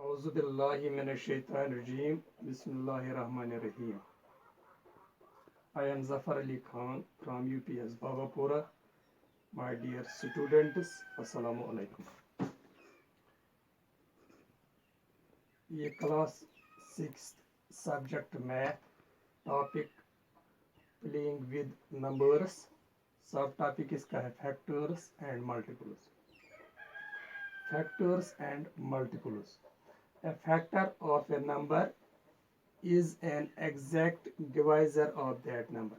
Auzubillahiminashaitanirrajim. Bismillahirrahmanirrahim. I am Zafar Ali Khan from UPS Babapura. My dear students, Assalamu alaikum. ये class 6 subject math topic playing with numbers सब topic इसका है factors and multiples. Factors and multiples. A factor of a number is an exact divisor of that number.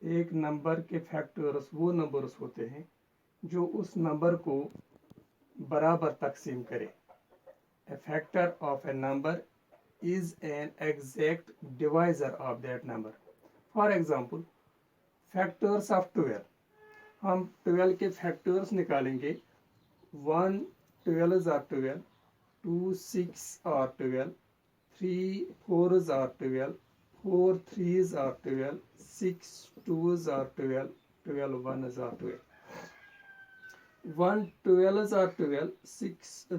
एक number के factors वो numbers होते हैं जो उस नंबर को बराबर तकसीम करे. A factor of a number is an exact divisor of that number. For example, factors of 12. हम 12 के फैक्टर्स निकालेंगे. 1 12s are 12, 2 6 are 12, 3 4s are 12, 4 3s are 12, 6 2s are 12, 12 1s are 12. 1 12s are 12,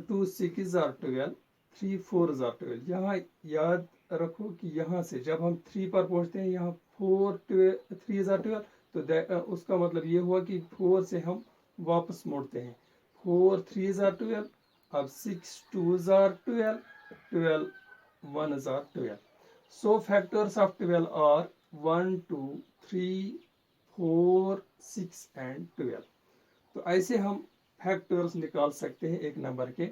2 6s are 12, 3 4s are 12. यहाँ याद रखो कि यहाँ से जब हम 3 पर पहुँचते हैं यहाँ 4 3s are 12 तो उसका मतलब ये हुआ कि 4 से हम वापस मोड़ते हैं. 4 3s are 12. अब 6 2s are 12. 12 1s are 12. So factors of 12 are 1 2 3 4 6 and 12. तो ऐसे हम फैक्टर्स निकाल सकते हैं एक नंबर के.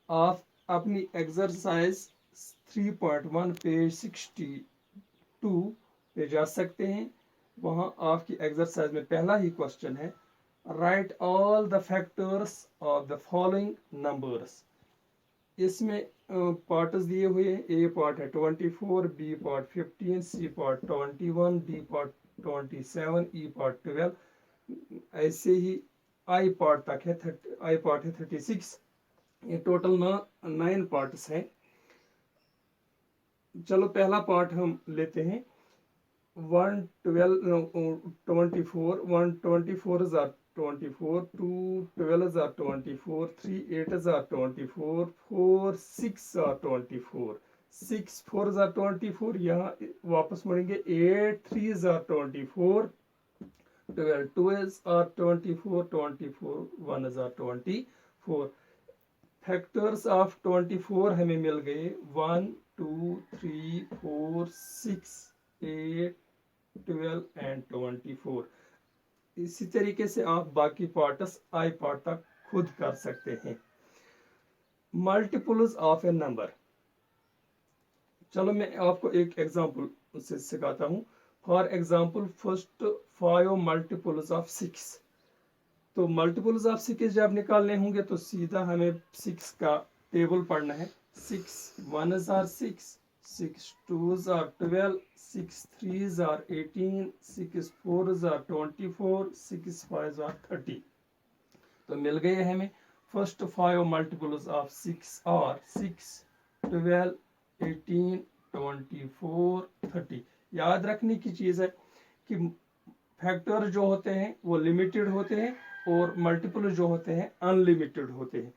आप अपनी एक्सरसाइज 3.1 पेज 62 पे जा सकते हैं. वहाँ आपकी एक्सरसाइज में पहला ही क्वेश्चन है, write all the factors of the following numbers. इसमें पार्ट्स दिए हुए हैं. ए पार्ट है 24, B part 15, C part 21, D part 27, E part 12. ऐसे ही आई पार्ट तक है. आई पार्ट है 36. ये टोटल 9 पार्ट्स हैं. चलो पहला पार्ट हम लेते हैं. 1 24 1 24s are 24, 2 12s are 24, 3 8s are 24, 4 6 are 24, 6 4s are 24. यहाँ वापस मुड़ेंगे. 8 3s are 24, 12 2s are 24, 24 1s are 24. Factors of 24 हमें मिल गए 1 2 3 4 6 8 12 एंड 24. इसी तरीके से आप बाकी पार्ट्स आई पार्ट तक खुद कर सकते हैं. Multiples of A number. चलो मैं आपको एक एग्जांपल से सिखाता हूँ. For example first 5 multiples of 6. तो मल्टीपल्स ऑफ 6 जब निकालने होंगे तो सीधा हमें 6 का टेबल पढ़ना है. 6 1s are 6, 6 2s are 12, 6 3s are 18, 6 4s are 24, 6 5s are 30. तो मिल गए हमें. First 5 multiples of 6 are 6 12 18 24 30. याद रखने की चीज़ है कि फैक्टर जो होते हैं वो लिमिटेड होते हैं और मल्टीपल जो होते हैं अनलिमिटेड होते हैं.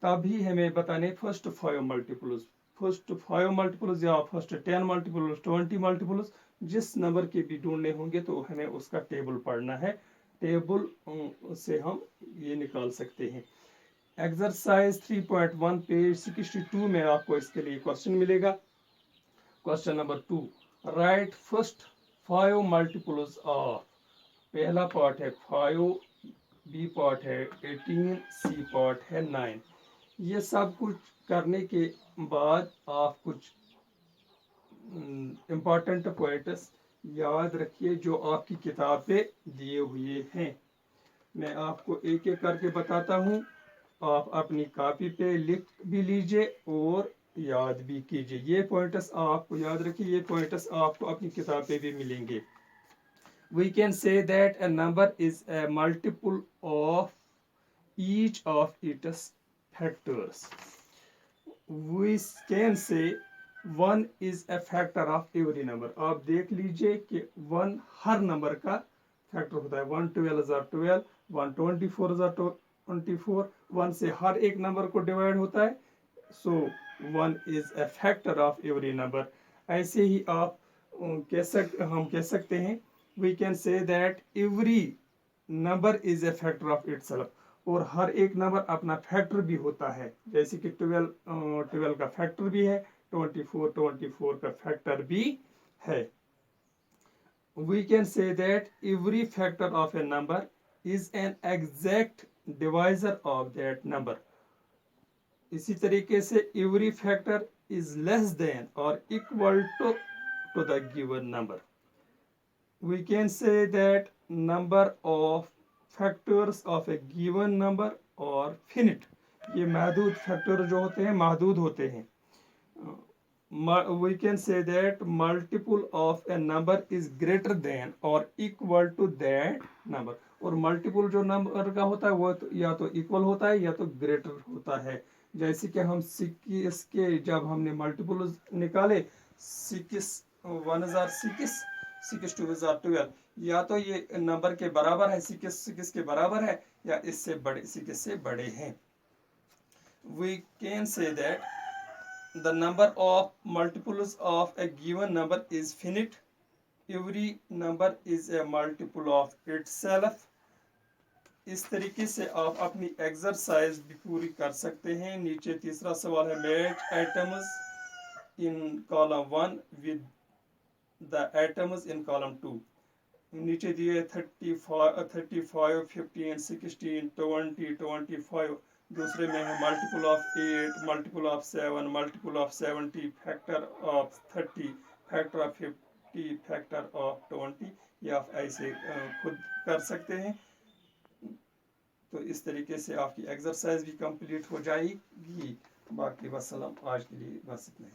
तभी हमें बताने फर्स्ट 5 मल्टीपल्स. फर्स्ट 5 मल्टीपल्स या फर्स्ट 10 मल्टीपल्स 20 मल्टीपल्स जिस नंबर के भी ढूंढने होंगे तो हमें उसका टेबल पढ़ना है. टेबल से हम ये निकाल सकते हैं. एक्सरसाइज 3.1 पेज 62 में आपको इसके लिए क्वेश्चन मिलेगा. Question number 2, right first 5 multiples of. पहला पार्ट है 5, बी पार्ट है 18, सी पार्ट है 9. ये सब कुछ करने के बाद आप कुछ इम्पोर्टेंट पॉइंट्स याद रखिए जो आपकी किताब पे दिए हुए हैं. मैं आपको एक एक करके बताता हूँ. आप अपनी कॉपी पे लिख भी लीजिए और याद भी कीजिए. ये पॉइंट्स आपको याद रखिए. ये पॉइंट्स आपको अपनी किताब पे भी मिलेंगे. We can say that a number is a multiple of each of its factors. We can say 1 is a factor of every number. आप देख लीजिए कि 1 हर नंबर का फैक्टर होता है. 1 12s are 12, 1 24s are 24, one से हर एक नंबर को डिवाइड होता है, so one is a factor of every number. ऐसे ही आप हम कह सकते हैं, we can say that every number is a factor of itself, और हर एक नंबर अपना फैक्टर भी होता है, जैसे कि 12 का फैक्टर भी है, 24 का फैक्टर भी है। We can say that every factor of a number is an exact divisor of that number. इसी तरीके से every factor is less than or equal to the given number. We can say that number of factors of a given number or finite. ये महदूद factor जो होते हैं महदूद होते हैं। We can say that multiple of a number is greater than or equal to that number. और multiple जो नंबर का होता है वो तो या तो इक्वल होता है या तो ग्रेटर होता है। जैसे कि हम 21 के जब हमने मल्टीपल निकाले, 6 1 हजार 6, 6 2 हजार 12, या तो ये नंबर के बराबर है, 6 के बराबर है, या इससे बड़े 6 से बड़े हैं। We can say that the number of multiples of a given number is finite. Every number is a multiple of itself. इस तरीके से आप अपनी एक्सरसाइज भी पूरी कर सकते हैं। नीचे तीसरा सवाल है, match atoms in column 1 with the atoms in column 2। नीचे दिए 35 15 16 20 25। दूसरे में है multiple of 8, multiple of 7, multiple of 70, factor of 30, factor of 50, factor of 20। ये आप ऐसे खुद कर सकते हैं। तो इस तरीके से आपकी एक्सरसाइज भी कंप्लीट हो जाएगी। बाकी वसलम, आज के लिए बस इतना ही।